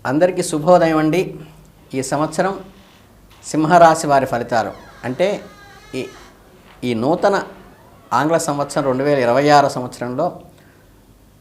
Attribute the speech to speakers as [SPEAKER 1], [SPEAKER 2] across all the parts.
[SPEAKER 1] అందరికీ శుభోదయం అండి. ఈ సంవత్సరం సింహరాశి వారి ఫలితాలు అంటే ఈ ఈ నూతన ఆంగ్ల సంవత్సరం 2026 సంవత్సరంలో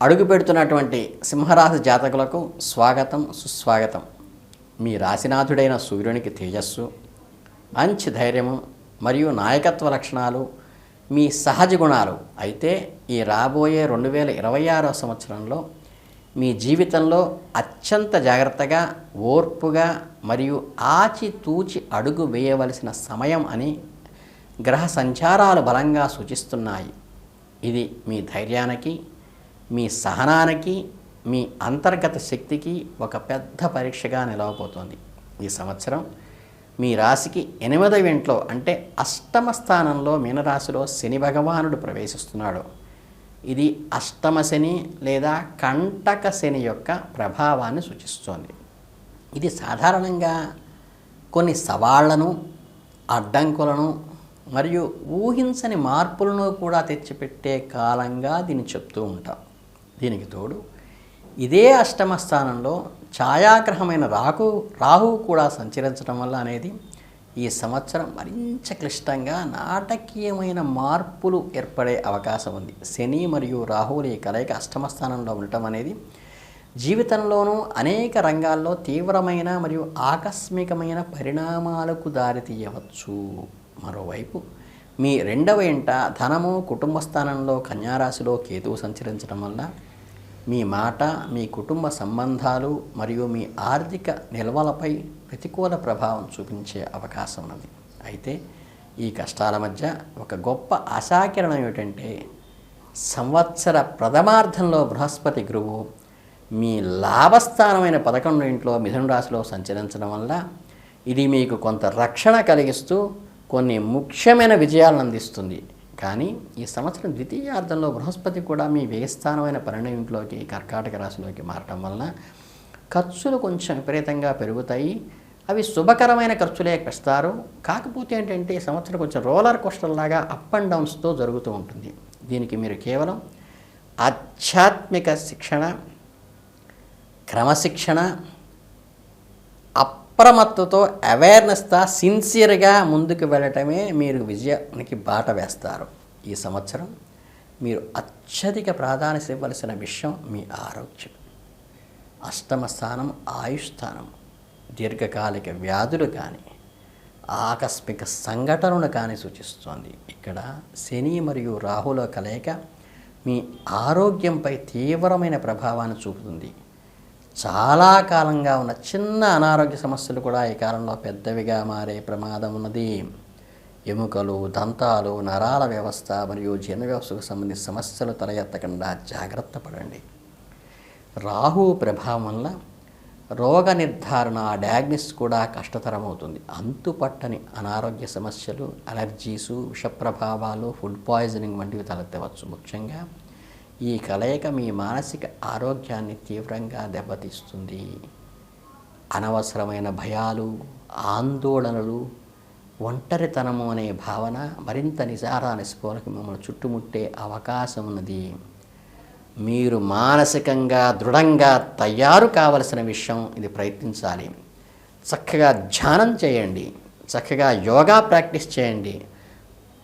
[SPEAKER 1] అడుగు పెడుతున్నటువంటి సింహరాశి జాతకులకు స్వాగతం, సుస్వాగతం. మీ రాశినాథుడైన సూర్యునికి తేజస్సు, మంచి ధైర్యము మరియు నాయకత్వ లక్షణాలు మీ సహజ గుణాలు అయితే ఈ రాబోయే 2026 సంవత్సరంలో మీ జీవితంలో అత్యంత జాగ్రత్తగా, ఓర్పుగా మరియు ఆచితూచి అడుగు వేయవలసిన సమయం అని గ్రహ సంచారాలు బలంగా సూచిస్తున్నాయి. ఇది మీ ధైర్యానికి, మీ సహనానికి, మీ అంతర్గత శక్తికి ఒక పెద్ద పరీక్షగా నిలవబోతోంది. ఈ సంవత్సరం మీ రాశికి 8వ ఇంట్లో అంటే అష్టమ స్థానంలో మీనరాశిలో శని భగవానుడు ప్రవేశిస్తున్నాడు. ఇది అష్టమ శని లేదా కంటక శని యొక్క ప్రభావాన్ని సూచిస్తోంది. ఇది సాధారణంగా కొన్ని సవాళ్లను, అడ్డంకులను మరియు ఊహించని మార్పులను కూడా తెచ్చిపెట్టే కాలంగా దీన్ని చెప్తూ ఉంటాం. దీనికి తోడు ఇదే అష్టమ స్థానంలో ఛాయాగ్రహమైన రాహువు కూడా సంచరించడం వల్ల అనేది ఈ సంవత్సరం మరింత క్లిష్టంగా, నాటకీయమైన మార్పులు ఏర్పడే అవకాశం ఉంది. శని మరియు రాహువుల ఈ కలయిక అష్టమ స్థానంలో ఉండటం అనేది జీవితంలోనూ అనేక రంగాల్లో తీవ్రమైన మరియు ఆకస్మికమైన పరిణామాలకు దారితీయవచ్చు. మరోవైపు మీ 2వ ఇంట ధనము, కుటుంబ స్థానంలో కన్యారాశిలో కేతువు సంచరించడం వల్ల మీ మాట, మీ కుటుంబ సంబంధాలు మరియు మీ ఆర్థిక నిల్వలపై ప్రతికూల ప్రభావం చూపించే అవకాశం ఉన్నది. అయితే ఈ కష్టాల మధ్య ఒక గొప్ప ఆశాకిరణం ఏమిటంటే సంవత్సర ప్రథమార్థంలో బృహస్పతి గురువు మీ లాభస్థానమైన 11వ ఇంట్లో మిథున రాశిలో సంచరించడం వల్ల ఇది మీకు కొంత రక్షణ కలిగిస్తూ కొన్ని ముఖ్యమైన విజయాలను అందిస్తుంది. కానీ ఈ సంవత్సరం ద్వితీయార్థంలో బృహస్పతి కూడా మీ వ్యయస్థానమైన 12వ ఇంట్లోకి కర్కాటక రాశిలోకి మారటం వలన ఖర్చులు కొంచెం విపరీతంగా పెరుగుతాయి. అవి శుభకరమైన ఖర్చులే పెస్తారు. కాకపోతే ఏంటంటే ఈ సంవత్సరం కొంచెం రోలర్ కోస్టర్ లాగా అప్ అండ్ డౌన్స్తో జరుగుతూ ఉంటుంది. దీనికి మీరు కేవలం ఆధ్యాత్మిక శిక్షణ, క్రమశిక్షణ, అప్రమత్తతో అవేర్నెస్తో సిన్సియర్గా ముందుకు వెళ్ళటమే మీరు విజయానికి బాట వేస్తారు. ఈ సంవత్సరం మీరు అత్యధిక ప్రాధాన్యత ఇవ్వవలసిన విషయం మీ ఆరోగ్యం. అష్టమ స్థానం ఆయుష్ స్థానం. దీర్ఘకాలిక వ్యాధులు కానీ, ఆకస్మిక సంఘటనలు కానీ సూచిస్తోంది. ఇక్కడ శని మరియు రాహుల కలయిక మీ ఆరోగ్యంపై తీవ్రమైన ప్రభావాన్ని చూపుతుంది. చాలా కాలంగా ఉన్న చిన్న అనారోగ్య సమస్యలు కూడా ఈ కాలంలో పెద్దవిగా మారే ప్రమాదం ఉన్నది. ఎముకలు, దంతాలు, నరాల వ్యవస్థ మరియు జీర్ణ వ్యవస్థకు సంబంధించిన సమస్యలు తల ఎత్తకుండా జాగ్రత్త పడండి. రాహు ప్రభావం వల్ల రోగ నిర్ధారణ, డయాగ్నోసిస్ కూడా కష్టతరమవుతుంది. అంతుపట్టని అనారోగ్య సమస్యలు, అలర్జీసు, విషప్రభావాలు, ఫుడ్ పాయిజనింగ్ వంటివి తలెత్తవచ్చు. ముఖ్యంగా ఈ కలయిక మీ మానసిక ఆరోగ్యాన్ని తీవ్రంగా దెబ్బతీస్తుంది. అనవసరమైన భయాలు, ఆందోళనలు, ఒంటరితనము అనే భావన మరింత నిస్పోలకు మిమ్మల్ని చుట్టుముట్టే అవకాశం ఉన్నది. మీరు మానసికంగా దృఢంగా తయారు కావలసిన విషయం ఇది. ప్రయత్నించాలి. చక్కగా ధ్యానం చేయండి, చక్కగా యోగా ప్రాక్టీస్ చేయండి,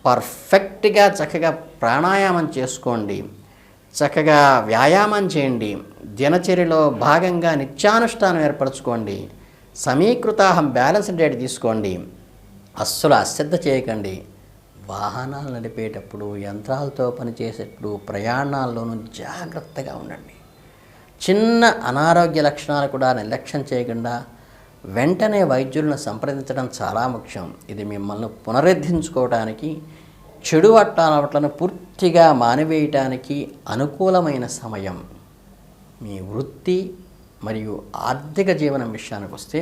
[SPEAKER 1] పర్ఫెక్ట్గా చక్కగా ప్రాణాయామం చేసుకోండి, చక్కగా వ్యాయామం చేయండి, దినచర్యలో భాగంగా నిత్యానుష్ఠానం ఏర్పరచుకోండి, సమీకృతాహం బ్యాలెన్స్ డైట్ తీసుకోండి, అస్సలు అశ్రద్ధ చేయకండి. వాహనాలు నడిపేటప్పుడు, యంత్రాలతో పనిచేసేటప్పుడు, ప్రయాణాల్లోనూ జాగ్రత్తగా ఉండండి. చిన్న అనారోగ్య లక్షణాలు కూడా నిర్లక్ష్యం చేయకుండా వెంటనే వైద్యులను సంప్రదించడం చాలా ముఖ్యం. ఇది మిమ్మల్ని పునరుద్ధరించుకోవడానికి, చెడు అలవాట్లను పూర్తిగా మానివేయటానికి అనుకూలమైన సమయం. మీ వృత్తి మరియు ఆర్థిక జీవనం విషయానికి వస్తే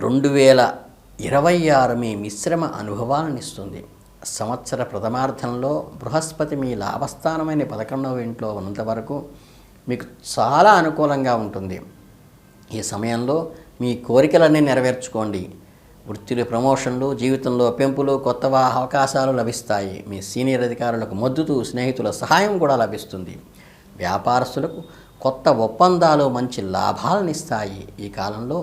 [SPEAKER 1] 2026 మీ మిశ్రమ అనుభవాలను ఇస్తుంది. సంవత్సర ప్రథమార్థంలో బృహస్పతి మీ లాభస్థానమైన 11వ ఇంట్లో ఉన్నంత వరకు మీకు చాలా అనుకూలంగా ఉంటుంది. ఈ సమయంలో మీ కోరికలన్నీ నెరవేర్చుకోండి. వృత్తిలో ప్రమోషన్లు, జీవితంలో పెంపులు, కొత్త అవకాశాలు లభిస్తాయి. మీ సీనియర్ అధికారులకు మద్దతు, స్నేహితుల సహాయం కూడా లభిస్తుంది. వ్యాపారస్తులకు కొత్త ఒప్పందాలు మంచి లాభాలను ఇస్తాయి. ఈ కాలంలో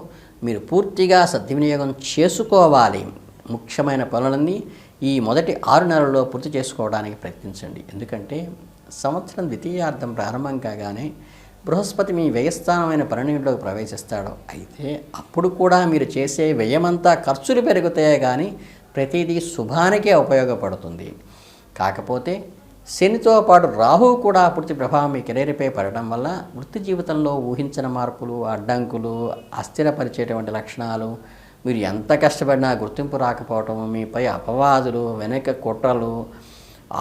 [SPEAKER 1] మీరు పూర్తిగా సద్వినియోగం చేసుకోవాలి. ముఖ్యమైన పనులన్నీ ఈ మొదటి 6 నెలల్లో పూర్తి చేసుకోవడానికి ప్రయత్నించండి. ఎందుకంటే సంవత్సరం ద్వితీయార్థం ప్రారంభం కాగానే బృహస్పతి మీ వ్యయస్థానమైన 12లోకి ప్రవేశిస్తాడు. అయితే అప్పుడు కూడా మీరు చేసే వ్యయమంతా ఖర్చులు పెరుగుతాయే కానీ ప్రతిదీ శుభానికే ఉపయోగపడుతుంది. కాకపోతే శనితో పాటు రాహువు కూడా పూర్తి ప్రభావం మీ కెరీర్పై పడటం వల్ల వృత్తి జీవితంలో ఊహించిన మార్పులు, అడ్డంకులు, అస్థిరపరిచేటువంటి లక్షణాలు, మీరు ఎంత కష్టపడినా గుర్తింపు రాకపోవటం, మీపై అపవాదులు, వెనక కుట్రలు,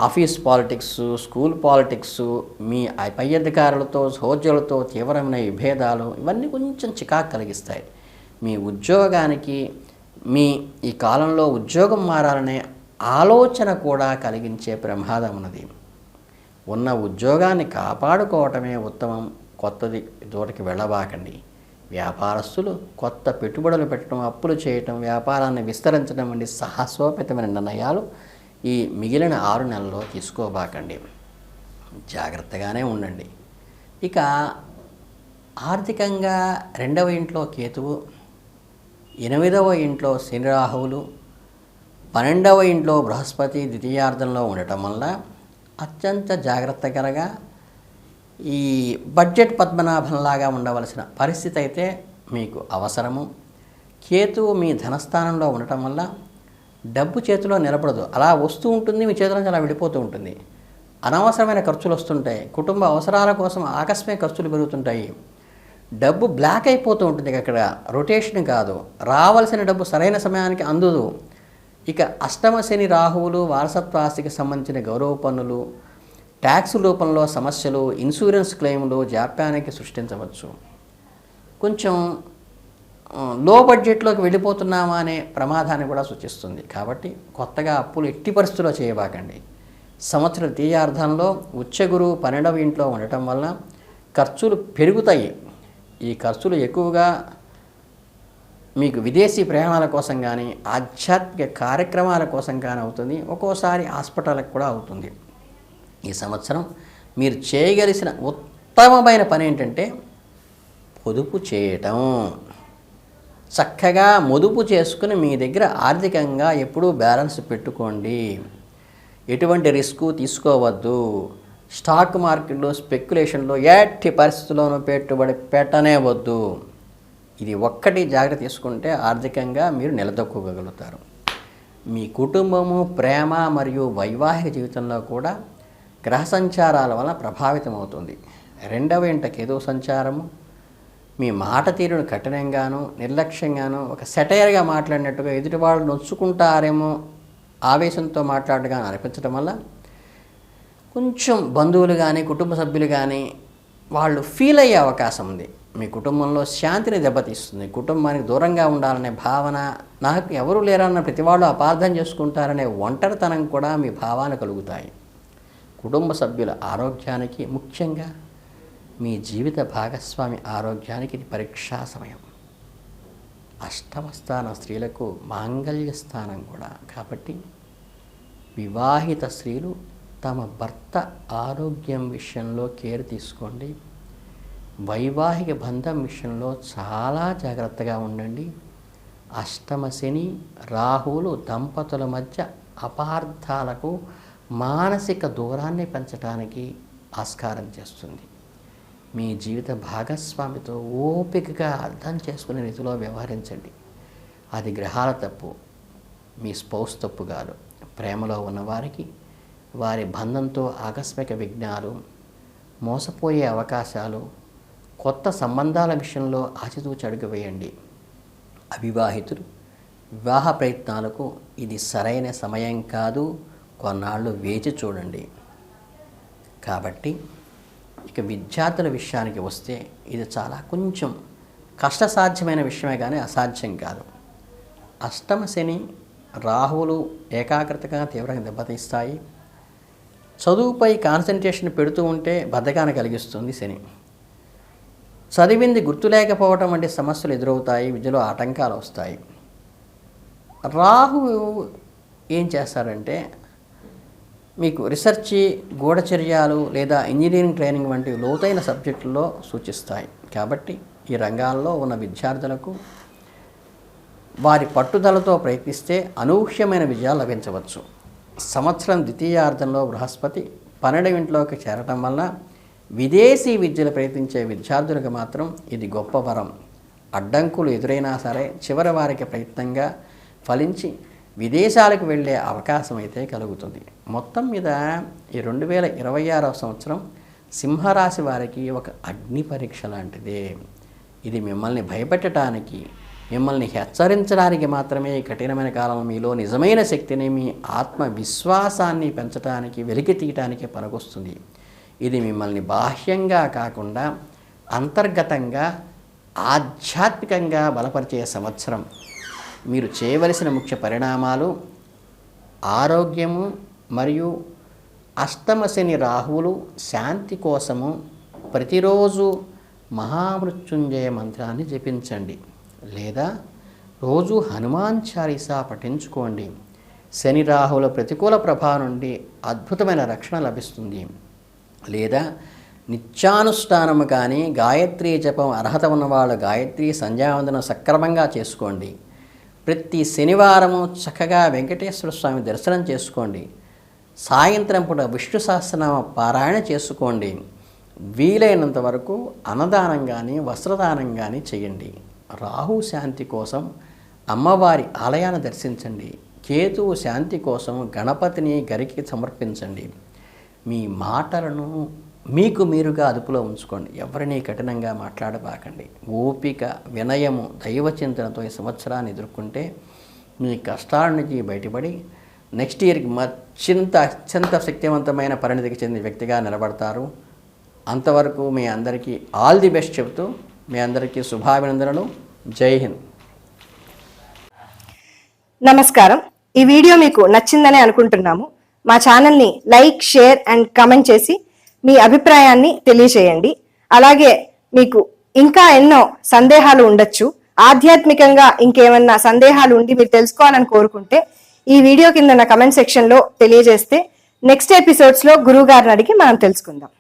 [SPEAKER 1] ఆఫీస్ పాలిటిక్స్, స్కూల్ పాలిటిక్స్, మీ పై అధికారులతో సహోద్యోగులతో తీవ్రమైన విభేదాలు, ఇవన్నీ కొంచెం చికాకు కలిగిస్తాయి. మీ ఉద్యోగానికి ఈ కాలంలో ఉద్యోగం మారాలనే ఆలోచన కూడా కలిగించే ప్రమాదం ఉన్నది. ఉన్న ఉద్యోగాన్ని కాపాడుకోవటమే ఉత్తమం. కొత్తది తోటికి వెళ్ళబాకండి. వ్యాపారస్తులు కొత్త పెట్టుబడులు పెట్టడం, అప్పులు చేయటం, వ్యాపారాన్ని విస్తరించడం వంటి సాహసోపేతమైన నిర్ణయాలు ఈ మిగిలిన 6 నెలల్లో తీసుకోబాకండి. జాగ్రత్తగానే ఉండండి. ఇక ఆర్థికంగా 2వ ఇంట్లో కేతువు, 8వ ఇంట్లో శని రాహువులు, 12వ ఇంట్లో బృహస్పతి ద్వితీయార్థంలో ఉండటం వల్ల అత్యంత జాగ్రత్తగా ఈ బడ్జెట్ పద్మనాభంలాగా ఉండవలసిన పరిస్థితి అయితే మీకు అవసరము. కేతువు మీ ధనస్థానంలో ఉండటం వల్ల డబ్బు చేతిలో నిలబడదు, అలా వస్తూ ఉంటుంది, మీ చేతిలో నుంచి అలా విడిపోతూ ఉంటుంది. అనవసరమైన ఖర్చులు వస్తుంటాయి. కుటుంబ అవసరాల కోసం ఆకస్మిక ఖర్చులు పెరుగుతుంటాయి. డబ్బు బ్లాక్ అయిపోతూ ఉంటుంది. అక్కడ రొటేషన్ కాదు, రావాల్సిన డబ్బు సరైన సమయానికి అందదు. ఇక అష్టమ శని రాహువులు వారసత్వ ఆస్తికి సంబంధించిన గౌరవ పన్నులు, ట్యాక్స్ రూపంలో సమస్యలు, ఇన్సూరెన్స్ క్లెయిమ్లు జాప్యానికి సృష్టించవచ్చు. కొంచెం లో బడ్జెట్లోకి వెళ్ళిపోతున్నామా అనే ప్రమాదాన్ని కూడా సూచిస్తుంది. కాబట్టి కొత్తగా అప్పులు ఎట్టి పరిస్థితుల్లో చేయబాకండి. సంవత్సర ద్వితీయార్థంలో ఉచ్చగురు 12వ ఇంట్లో ఉండటం వల్ల ఖర్చులు పెరుగుతాయి. ఈ ఖర్చులు ఎక్కువగా మీకు విదేశీ ప్రయాణాల కోసం కానీ, ఆధ్యాత్మిక కార్యక్రమాల కోసం కానీ అవుతుంది. ఒక్కోసారి హాస్పిటల్కి కూడా అవుతుంది. ఈ సంవత్సరం మీరు చేయగలిసిన ఉత్తమమైన పని ఏంటంటే పొదుపు చేయటం. చక్కగా పొదుపు చేసుకుని మీ దగ్గర ఆర్థికంగా ఎప్పుడూ బ్యాలెన్స్ పెట్టుకోండి. ఎటువంటి రిస్క్ తీసుకోవద్దు. స్టాక్ మార్కెట్లో స్పెక్యులేషన్లో ఎట్టి పరిస్థితుల్లోనూ పెట్టుబడి పెట్టనే వద్దు. ఇది ఒక్కటి జాగ్రత్త తీసుకుంటే ఆర్థికంగా మీరు నిలదొక్కగలుగుతారు. మీ కుటుంబము, ప్రేమ మరియు వైవాహిక జీవితంలో కూడా గ్రహ సంచారాల వలన ప్రభావితం అవుతుంది. 2వ ఇంట కేతువు సంచారము మీ మాట తీరును కఠినంగాను, నిర్లక్ష్యంగాను, ఒక సెటైర్గా మాట్లాడినట్టుగా ఎదుటి వాళ్ళు నొచ్చుకుంటారేమో ఆవేశంతో మాట్లాడగా అనిపించడం వల్ల కొంచెం బంధువులు కానీ, కుటుంబ సభ్యులు కానీ వాళ్ళు ఫీల్ అయ్యే అవకాశం ఉంది. మీ కుటుంబంలో శాంతిని దెబ్బతీస్తుంది. కుటుంబానికి దూరంగా ఉండాలనే భావన, నాకు ఎవరు లేరన్న ప్రతి వాళ్ళు అపార్థం చేసుకుంటారనే ఒంటరితనం కూడా మీ భావాలు కలుగుతాయి. కుటుంబ సభ్యుల ఆరోగ్యానికి, ముఖ్యంగా మీ జీవిత భాగస్వామి ఆరోగ్యానికి ఇది పరీక్షా సమయం. అష్టమ స్థానం స్త్రీలకు మాంగళ్య స్థానం కూడా. కాబట్టి వివాహిత స్త్రీలు తమ భర్త ఆరోగ్యం విషయంలో కేర్ తీసుకోండి. వైవాహిక బంధం విషయంలో చాలా జాగ్రత్తగా ఉండండి. అష్టమ శని రాహువులు దంపతుల మధ్య అపార్థాలకు, మానసిక దూరాన్ని పెంచడానికి ఆస్కారం చేస్తుంది. మీ జీవిత భాగస్వామితో ఓపికగా అర్థం చేసుకునే రీతిలో వ్యవహరించండి. అది గ్రహాల తప్పు, మీ స్పౌస్ తప్పు కాదు. ప్రేమలో ఉన్నవారికి వారి బంధంతో ఆకస్మిక విఘ్నాలు, మోసపోయే అవకాశాలు, కొత్త సంబంధాల విషయంలో ఆచితూచి అడుగు వేయండి. అవివాహితులు వివాహ ప్రయత్నాలకు ఇది సరైన సమయం కాదు, కొన్నాళ్ళు వేచి చూడండి. కాబట్టి ఇక విద్యార్థుల విషయానికి వస్తే ఇది చాలా కొంచెం కష్టసాధ్యమైన విషయమే కానీ అసాధ్యం కాదు. అష్టమ శని రాహువులు ఏకాగ్రతగా తీవ్రంగా దెబ్బతీస్తాయి. చదువుపై కాన్సన్ట్రేషన్ పెడుతూ ఉంటే బద్ధకాన్ని కలిగిస్తుంది శని. చదివింది గుర్తులేకపోవటం వంటి సమస్యలు ఎదురవుతాయి. విద్యలో ఆటంకాలు వస్తాయి. రాహు ఏం చేస్తారంటే మీకు రీసెర్చ్, గూఢచర్యాలు లేదా ఇంజనీరింగ్ ట్రైనింగ్ వంటి లోతైన సబ్జెక్టుల్లో సూచిస్తాయి. కాబట్టి ఈ రంగాల్లో ఉన్న విద్యార్థులకు వారి పట్టుదలతో ప్రయత్నిస్తే అనూహ్యమైన విజయాలు లభించవచ్చు. సంవత్సరం ద్వితీయార్థంలో బృహస్పతి 12వ ఇంట్లోకి చేరటం వల్ల విదేశీ విద్యలు ప్రయత్నించే విద్యార్థులకు మాత్రం ఇది గొప్ప వరం. అడ్డంకులు ఎదురైనా సరే చివరి వారికి ప్రయత్నంగా ఫలించి విదేశాలకు వెళ్ళే అవకాశం అయితే కలుగుతుంది. మొత్తం మీద ఈ 2026వ సంవత్సరం సింహరాశి వారికి ఒక అగ్ని పరీక్ష లాంటిదే. ఇది మిమ్మల్ని భయపెట్టడానికి, మిమ్మల్ని హెచ్చరించడానికి మాత్రమే ఈ కఠినమైన కాలం మీలో నిజమైన శక్తిని, మీ ఆత్మవిశ్వాసాన్ని పెంచడానికి, వెలికి తీయటానికి పనికొస్తుంది. ఇది మిమ్మల్ని బాహ్యంగా కాకుండా అంతర్గతంగా, ఆధ్యాత్మికంగా బలపరిచే సంవత్సరం. మీరు చేయవలసిన ముఖ్య పరిణామాలు ఆరోగ్యము మరియు అష్టమ శని రాహువులు శాంతి కోసము ప్రతిరోజు మహామృత్యుంజయ మంత్రాన్ని జపించండి లేదా రోజు హనుమాన్ చాలీసా పఠించుకోండి. శని రాహువుల ప్రతికూల ప్రభావం నుండి అద్భుతమైన రక్షణ లభిస్తుంది. లేదా నిత్యానుష్ఠానము కానీ గాయత్రీ జపం అర్హత ఉన్నవాళ్ళు గాయత్రీ సంధ్యావందనం సక్రమంగా చేసుకోండి. ప్రతి శనివారము చక్కగా వెంకటేశ్వర స్వామి దర్శనం చేసుకోండి. సాయంత్రం పూట విష్ణు సహస్రనామ పారాయణ చేసుకోండి. వీలైనంత వరకు అన్నదానం కానీ వస్త్రదానం కానీ చేయండి. రాహు శాంతి కోసం అమ్మవారి ఆలయాన్ని దర్శించండి. కేతువు శాంతి కోసం గణపతిని గరికి సమర్పించండి. మీ మాటలను మీకు మీరుగా అదుపులో ఉంచుకోండి. ఎవరిని కఠినంగా మాట్లాడబాకండి. ఓపిక, వినయము, దైవచింతనతో ఈ సంవత్సరాన్ని ఎదుర్కొంటే మీ కష్టాల నుంచి బయటపడి నెక్స్ట్ ఇయర్కి అత్యంత శక్తివంతమైన పరిణతికి చెందిన వ్యక్తిగా నిలబడతారు. అంతవరకు మీ అందరికీ ఆల్ ది బెస్ట్ చెబుతూ మీ అందరికీ శుభాభినందనలు. జై హింద్.
[SPEAKER 2] నమస్కారం. ఈ వీడియో మీకు నచ్చిందని అనుకుంటున్నాము. మా ఛానల్ని లైక్, షేర్ అండ్ కామెంట్ చేసి మీ అభిప్రాయాన్ని తెలియచేయండి. అలాగే మీకు ఇంకా ఎన్నో సందేహాలు ఉండొచ్చు. ఆధ్యాత్మికంగా ఇంకేమన్నా సందేహాలు ఉండి మీరు తెలుసుకోవాలని కోరుకుంటే ఈ వీడియో కింద నా కమెంట్ సెక్షన్ లో తెలియజేస్తే నెక్స్ట్ ఎపిసోడ్స్ లో గురువు గారిని అడిగి మనం తెలుసుకుందాం.